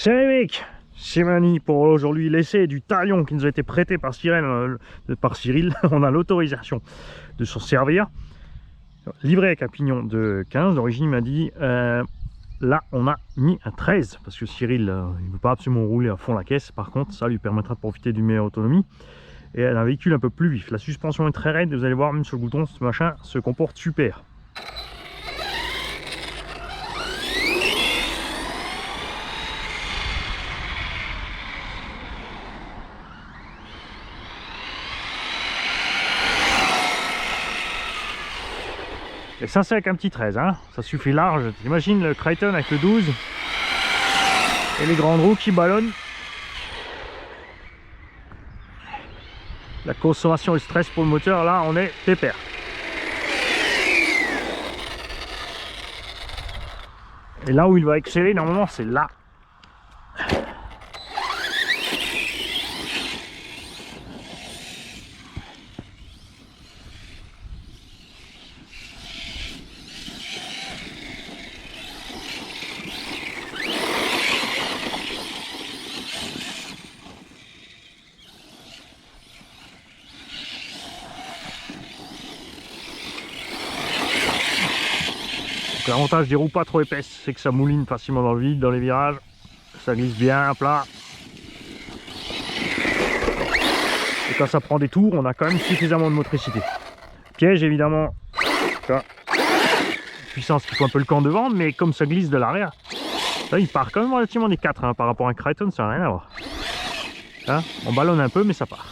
Salut les mecs, c'est Mani pour aujourd'hui l'essai du talion qui nous a été prêté par Cyril. On a l'autorisation de s'en servir. Livré avec un pignon de 15, d'origine il m'a dit là on a mis un 13 parce que Cyril il ne veut pas absolument rouler à fond la caisse. Par contre ça lui permettra de profiter d'une meilleure autonomie et un véhicule un peu plus vif. La suspension est très raide, vous allez voir même sur le bouton ce machin se comporte super. Et ça c'est avec un petit 13, hein. Ça suffit large. T'imagines le Kraton avec le 12 et les grandes roues qui ballonnent. La consommation et le stress pour le moteur, là on est pépère. Et là où il va exceller normalement c'est là. L'avantage des roues pas trop épaisses, c'est que ça mouline facilement dans le vide, dans les virages. Ça glisse bien à plat. Et quand ça prend des tours, on a quand même suffisamment de motricité. Piège évidemment, puissance qui faut un peu le camp devant, mais comme ça glisse de l'arrière, là il part quand même relativement des 4 hein, par rapport à un Kraton, ça n'a rien à voir. Hein, on ballonne un peu, mais ça part.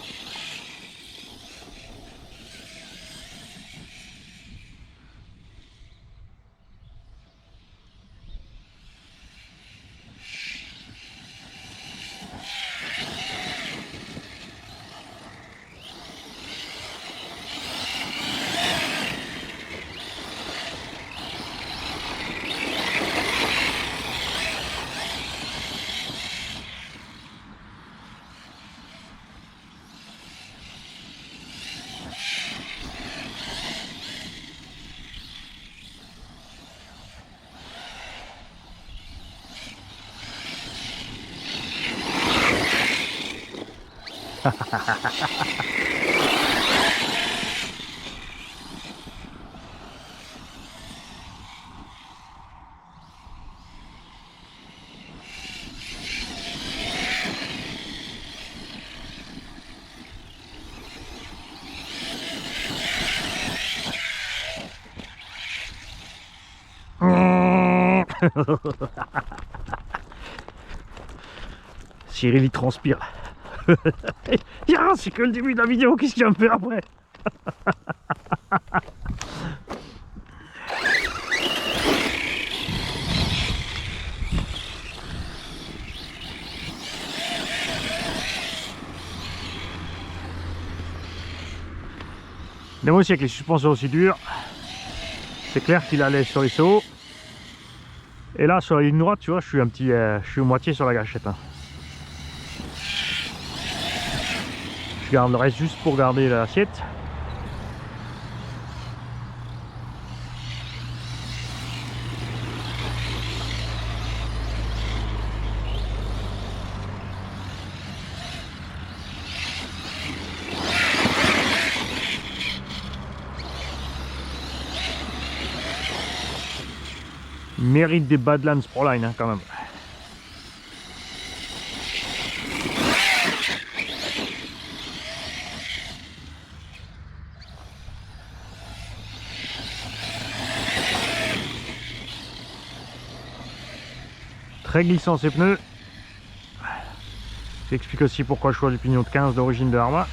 Cyril il transpire. C'est que le début de la vidéo, qu'est-ce qu'il va me faire après? Mais moi aussi avec les suspensions aussi dures, c'est clair qu'il allait sur les sauts. Et là sur la ligne droite, tu vois, je suis moitié sur la gâchette. Hein. Je garde le reste juste pour garder l'assiette. Mérite des Badlands Proline hein, quand même. Très glissant ces pneus. J'explique aussi pourquoi je choisis du pignon de 15 d'origine de Arma.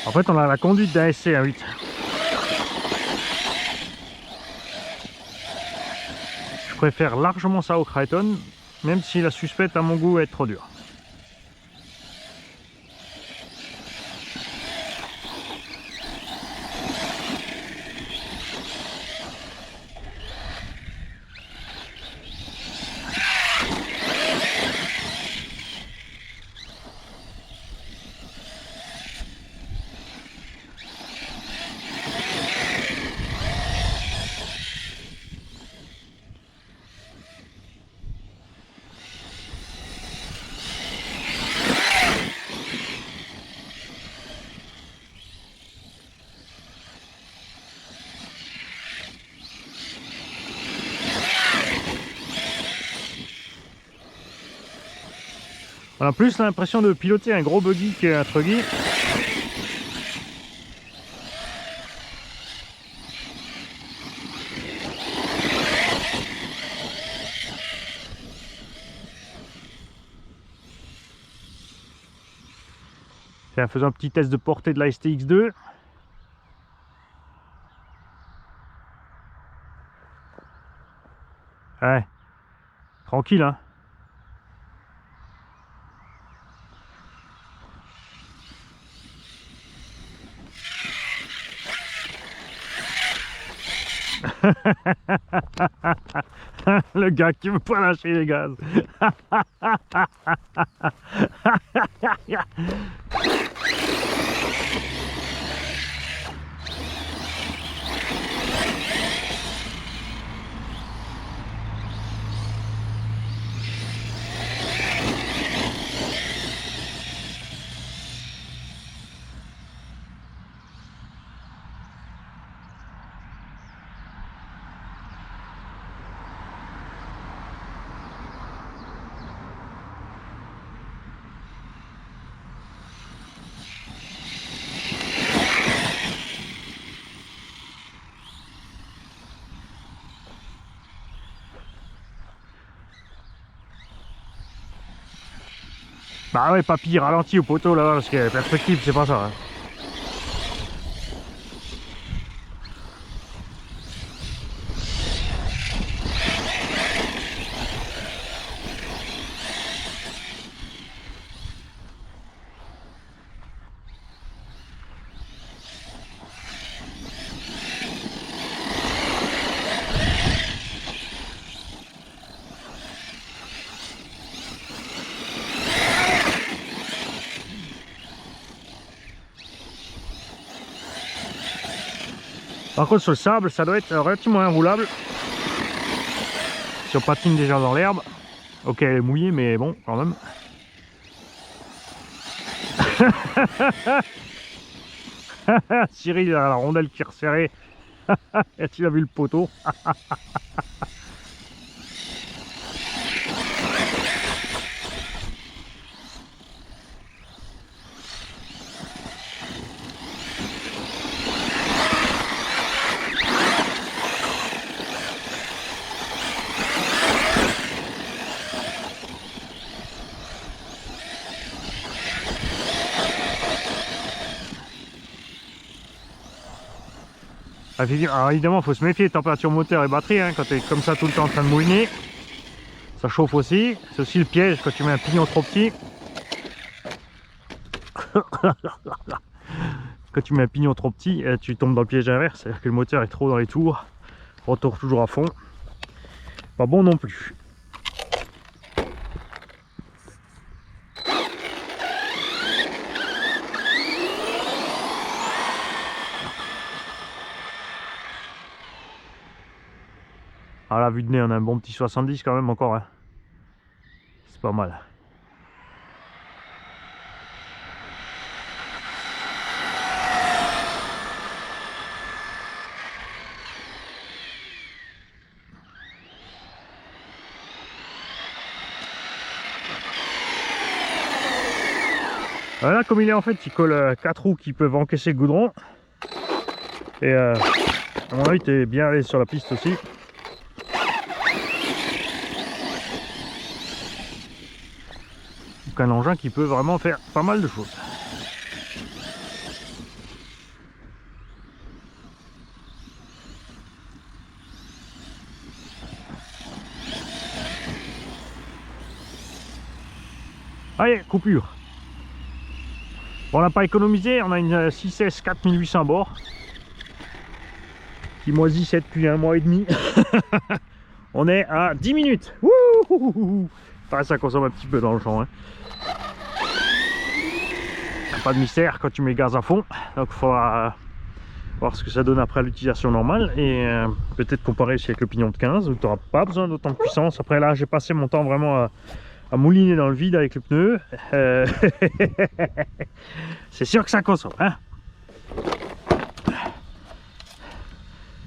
En fait, on a la conduite d'un SC1.8. Je préfère largement ça au Kraton, même si la suspecte à mon goût est trop dure. On a plus l'impression de piloter un gros buggy qu'un truggy. Tiens, faisons un petit test de portée de la STX2. Ouais, tranquille hein. Le gars qui veut pas lâcher les gaz. Bah ouais, papy, ralentis au poteau là, parce que la perspective, c'est pas ça. Hein. Par contre, sur le sable, ça doit être relativement inroulable. Si on patine déjà dans l'herbe. Ok, elle est mouillée, mais bon, quand même. Cyril a la rondelle qui est resserrée. Tu as vu le poteau? Alors évidemment, il faut se méfier de température moteur et batterie, hein, quand tu es comme ça tout le temps en train de mouiner. Ça chauffe aussi. C'est aussi le piège quand tu mets un pignon trop petit. Quand tu mets un pignon trop petit, tu tombes dans le piège inverse, c'est-à-dire que le moteur est trop dans les tours. Rotor toujours à fond. Pas bon non plus. À la vue de nez, on a un bon petit 70 quand même encore. Hein. C'est pas mal. Voilà, comme il est en fait, il colle 4 roues qui peuvent encaisser le goudron. Et à mon avis, tu es bien allé sur la piste aussi. Donc un engin qui peut vraiment faire pas mal de choses. Allez, coupure. Bon, on n'a pas économisé, on a une 6S 4800 à bord. Qui moisissait depuis un mois et demi. On est à 10 minutes. Wouhou, ça consomme un petit peu dans le champ. Hein. Pas de mystère quand tu mets le gaz à fond. Donc il faudra voir ce que ça donne après l'utilisation normale. Et peut-être comparer aussi avec le pignon de 15 où tu n'auras pas besoin d'autant de puissance. Après là, j'ai passé mon temps vraiment à mouliner dans le vide avec le pneu. C'est sûr que ça consomme. Hein.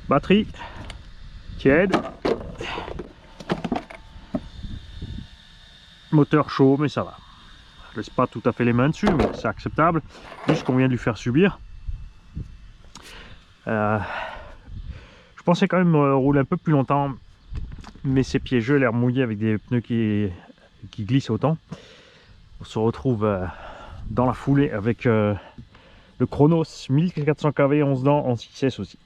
Batterie tiède, moteur chaud, mais ça va. Je laisse pas tout à fait les mains dessus, mais c'est acceptable, juste qu'on vient de lui faire subir. Je pensais quand même rouler un peu plus longtemps, mais c'est piégeux, l'air mouillé avec des pneus qui glissent autant. On se retrouve dans la foulée avec le Chronos 1400 kV 11 dents en 6S aussi.